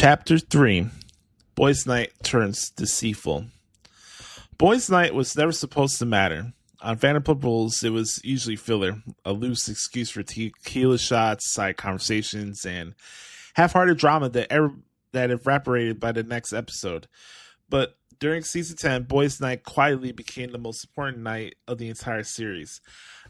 Chapter 3 Boys' Night turns deceitful. Boys' Night was never supposed to matter. On Vanderpump Rules, it was usually filler, a loose excuse for tequila shots, side conversations, and half-hearted drama that evaporated by the next episode. But during season 10, Boys' Night quietly became the most important night of the entire series.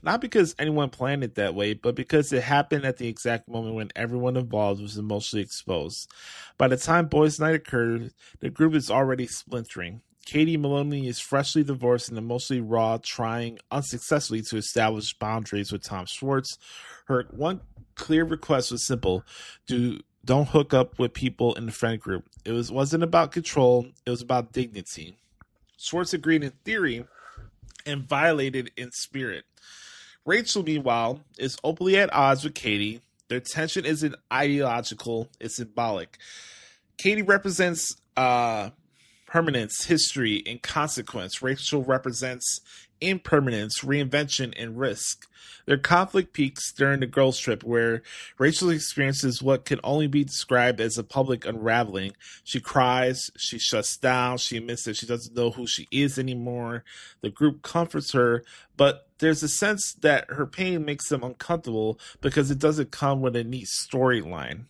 Not because anyone planned it that way, but because it happened at the exact moment when everyone involved was emotionally exposed. By the time Boys' Night occurred, the group is already splintering. Katie Maloney is freshly divorced and emotionally raw, trying unsuccessfully to establish boundaries with Tom Schwartz. Her one clear request was simple: don't hook up with people in the friend group. It wasn't about control, it was about dignity. Schwartz agreed in theory and violated in spirit. Rachel, meanwhile, is openly at odds with Katie. Their tension isn't ideological, it's symbolic. Katie represents permanence, history, and consequence. Rachel represents impermanence, reinvention, and risk. Their conflict peaks during the girls' trip, where Rachel experiences what can only be described as a public unraveling. She cries, she shuts down, she admits that she doesn't know who she is anymore. The group comforts her, but there's a sense that her pain makes them uncomfortable because it doesn't come with a neat storyline.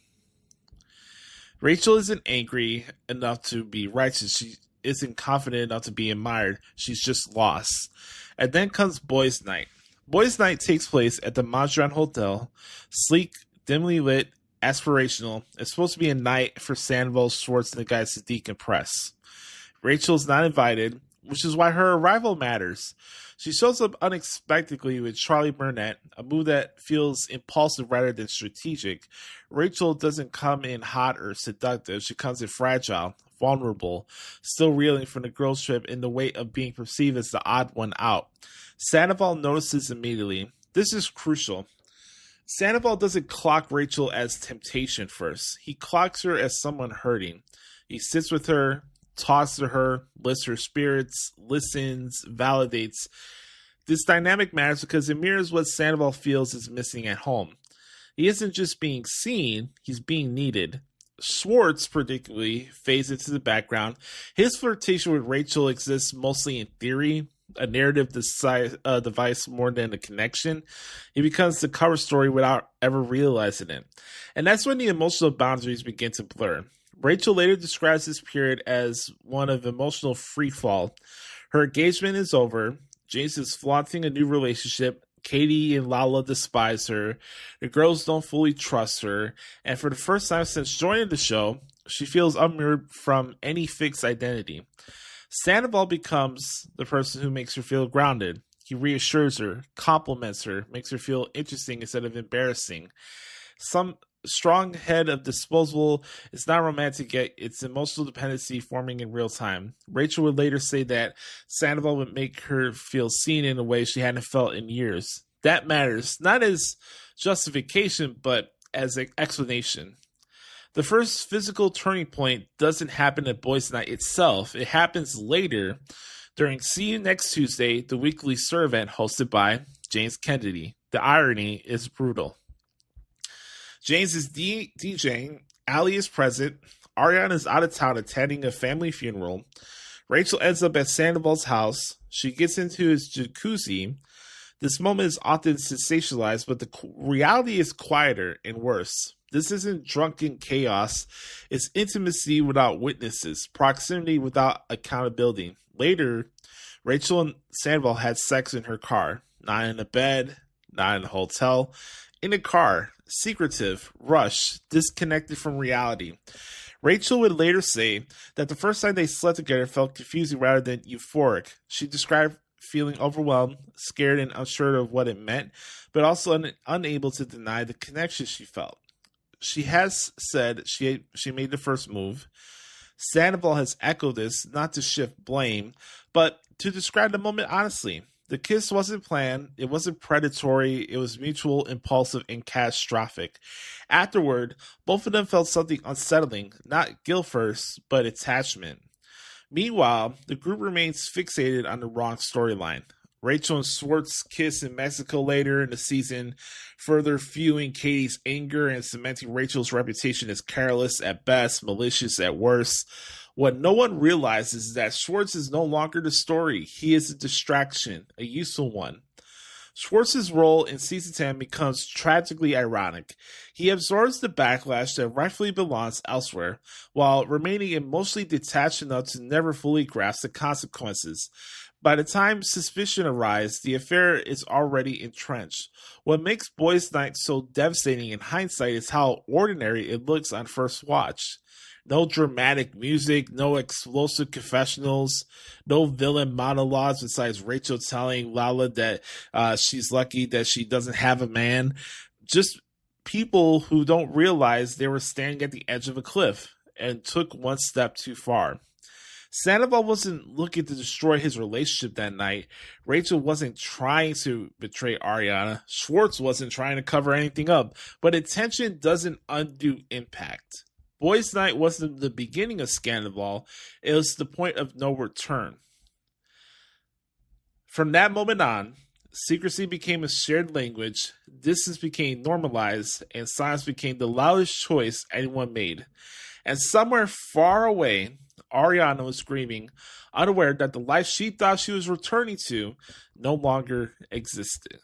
Rachel isn't angry enough to be righteous. She isn't confident enough to be admired. She's just lost. And then comes Boys' Night. Boys' Night takes place at the Mondrian Hotel. Sleek, dimly lit, aspirational. It's supposed to be a night for Sandoval, Schwartz, and the guys to decompress. Rachel's not invited, which is why her arrival matters. She shows up unexpectedly with Charlie Burnett, a move that feels impulsive rather than strategic. Rachel doesn't come in hot or seductive. She comes in fragile, vulnerable, still reeling from the girls' trip in the weight of being perceived as the odd one out. Sandoval notices immediately. This is crucial. Sandoval doesn't clock Rachel as temptation first. He clocks her as someone hurting. He sits with her, talks to her, lifts her spirits, listens, validates. This dynamic matters because it mirrors what Sandoval feels is missing at home. He isn't just being seen, he's being needed. Schwartz, particularly, fades into the background. His flirtation with Rachel exists mostly in theory, a narrative device more than a connection. He becomes the cover story without ever realizing it. And that's when the emotional boundaries begin to blur. Rachel later describes this period as one of emotional freefall. Her engagement is over. James is flaunting a new relationship. Katie and Lala despise her. The girls don't fully trust her. And for the first time since joining the show, she feels unmoored from any fixed identity. Sandoval becomes the person who makes her feel grounded. He reassures her, compliments her, makes her feel interesting instead of embarrassing. Some strong head of disposable. It's not romantic yet. It's emotional dependency forming in real time. Rachel would later say that Sandoval would make her feel seen in a way she hadn't felt in years. That matters, not as justification, but as an explanation. The first physical turning point doesn't happen at Boys' Night itself. It happens later during See You Next Tuesday, the weekly SUR event hosted by James Kennedy. The irony is brutal. James is DJing, Allie is present, Ariana is out of town attending a family funeral. Rachel ends up at Sandoval's house. She gets into his jacuzzi. This moment is often sensationalized, but the reality is quieter and worse. This isn't drunken chaos. It's intimacy without witnesses, proximity without accountability. Later, Rachel and Sandoval had sex in her car. Not in a bed, not in a hotel. In a car, secretive, rushed, disconnected from reality. Rachel would later say that the first time they slept together felt confusing rather than euphoric. She described feeling overwhelmed, scared, and unsure of what it meant, but also unable to deny the connection she felt. She has said she made the first move. Sandoval has echoed this, not to shift blame, but to describe the moment honestly. The kiss wasn't planned, it wasn't predatory, it was mutual, impulsive, and catastrophic. Afterward, both of them felt something unsettling, not guilt first, but attachment. Meanwhile, the group remains fixated on the wrong storyline. Rachel and Schwartz kiss in Mexico later in the season, further fueling Katie's anger and cementing Rachel's reputation as careless at best, malicious at worst. What no one realizes is that Schwartz is no longer the story. He is a distraction, a useful one. Schwartz's role in season 10 becomes tragically ironic. He absorbs the backlash that rightfully belongs elsewhere, while remaining emotionally detached enough to never fully grasp the consequences. By the time suspicion arises, the affair is already entrenched. What makes Boys' Night so devastating in hindsight is how ordinary it looks on first watch. No dramatic music, no explosive confessionals, no villain monologues besides Rachel telling Lala that she's lucky that she doesn't have a man. Just people who don't realize they were standing at the edge of a cliff and took one step too far. Sandoval wasn't looking to destroy his relationship that night. Rachel wasn't trying to betray Ariana. Schwartz wasn't trying to cover anything up. But attention doesn't undo impact. Boys' Night wasn't the beginning of Scandoval. It was the point of no return. From that moment on, secrecy became a shared language, distance became normalized, and silence became the loudest choice anyone made. And somewhere far away, Ariana was screaming, unaware that the life she thought she was returning to no longer existed.